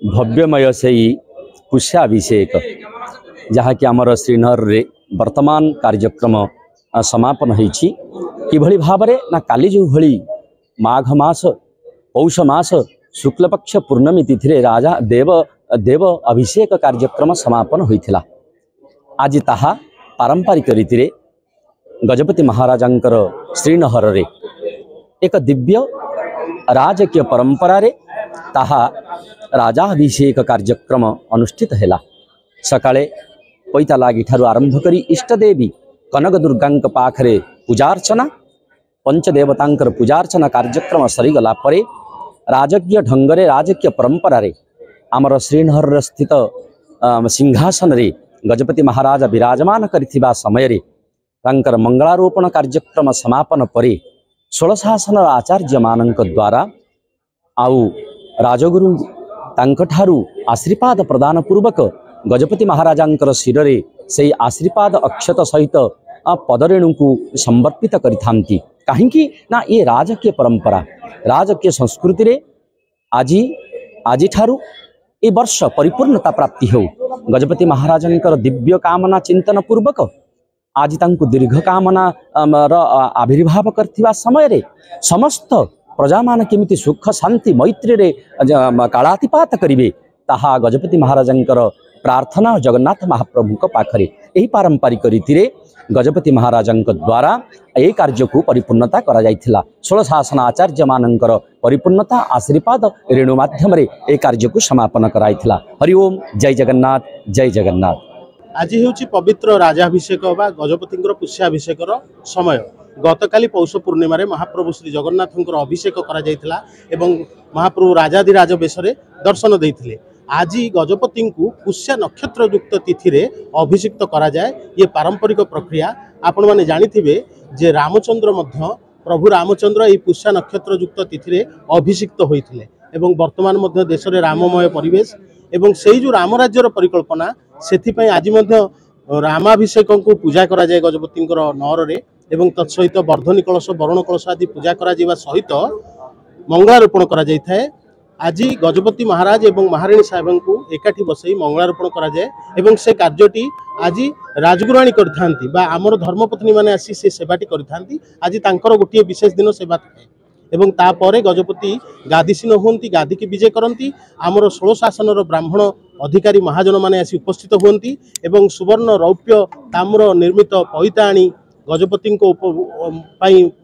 भव्यमय से पुष्याभिषेक जहाँ कि आमर श्रीनगर रे वर्तमान कार्यक्रम समापन होइछि किभली भाबरे ना काली जो भली माघ मास पौष मास शुक्लपक्ष पूर्णमी तिथि राजा देव अभिषेक कार्यक्रम समापन होइथिला। आज ताहा पारंपरिक रीति रे गजपति महाराजांकर श्रीनगर रे एक दिव्य राजकीय परंपरा रे ताहा राजाभिषेक कार्यक्रम अनुष्ठित हैला। सकाळे पैतालागी ठारू आरंभ करी इष्टदेवी कनक दुर्गांक पाखरे पूजार्चना पंचदेवतांकर पूजार्चना कार्यक्रम सरीगला परे राजकीय ढंगरे राजकीय परंपरा रे आमर श्रीनगर स्थित सिंहासन रे गजपति महाराज विराजमान करिथिबा समय रे तांकर मंगलारोपण कार्यक्रम समापन परे 16 शासन आचार्य मानक द्वारा आउ राजगुरु तांकठारू आशीर्वाद प्रदान पूर्वक गजपति महाराजांकर शिरे से आशीर्वाद अक्षत सहित पदरेणु को समर्पित करिथांती। काहेकि ना ये राजकीय परंपरा राजकीय संस्कृति रे आज ठारू ए वर्ष परिपूर्णता प्राप्ति हो गजपति महाराजांकर दिव्य कामना चिंतन पूर्वक आज तांको दीर्घ कामना आविर्भाव करथिबा समय रे समस्त प्रजा मान केमिति सुख शांति मैत्री रे कालातिपात करिवे ताहा गजपति महाराजांकर प्रार्थना जगन्नाथ महाप्रभु पाखरे एही पारंपरिक रीति रे गजपति महाराजांक द्वारा ए कार्य को परिपूर्णता करा जायथिला। 16 शासन आचार्य मानकर परिपूर्णता आशीर्वाद रेणु माध्यम रे ए कार्य को समापन कराइथिला। हरि ओम जय जगन्नाथ जय जगन्नाथ। आज हेउची पवित्र राजाभिषेक बा गजपतिंकर पुष्याभिषेकर समय गतकाली पौष पूर्णिमा रे महाप्रभु श्री जगन्नाथंकर अभिषेक करा जायथिला एवं महाप्रभु राजाधिराज बेशरे दर्शन देइथिले। आज गजपति को पुष्या नक्षत्र युक्त तिथि रे अभिषिक्त करा जाए ये पारंपरिक प्रक्रिया आपण माने जानिथिबे जे रामचंद्र मध्य प्रभु रामचंद्र ये पुष्या नक्षत्र युक्त तिथि रे अभिषिक्त होइथिले एवं वर्तमान मध्य देश रे राममय परिवेश एवं सेई जो राम राज्यर परिकल्पना सेथि पई आज मध्य रामाभिषेक को पूजा करा जाए गजपतिंकर नगर रे एवं तत्सहित वर्धनी कलश वरुण कलश आदि पूजा करा जिवा सहित मंगलारोपण करा जाय थाए। आज गजपति महाराज एवं महाराणी साहेब को एकाठी बसई मंगलारोपण करा जाए एवं से कार्यटी आज राजगुराणी करथांती बा आमर धर्मपत्नी माने आसी से सेवाटी करथांती। आज तांकर गोटे विशेष दिन सेवा थाए एवं तापरे गजपति गादीसीन होती गादी की विजय करती आमर 16 शासन ब्राह्मण अधिकारी महाजन माने आसी उपस्थित होती एवं सुवर्ण रौप्य ताम्र निर्मित पैताणी गजपति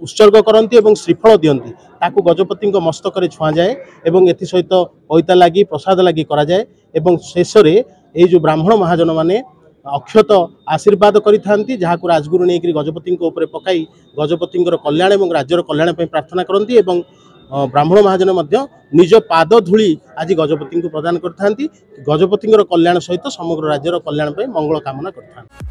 उत्सर्ग करती एवं श्रीफल दियंती ताकू गजपति मस्तक छुआ जाए एवं एथि सहित पैता लगी प्रसाद लगी करा जाए एवं शेष रे ये जो ब्राह्मण महाजन माने अक्षत आशीर्वाद करिथांती जहाकू राजगुरु नहीं गजपति पकाई गजपति कल्याण एवं राज्यर कल्याण प्रार्थना करती एवं ब्राह्मण महाजन मध्य निज पाद धूली आज गजपति को प्रदान करथांती। गजपति कल्याण सहित समग्र राज्यर कल्याण मंगल कामना करथांती।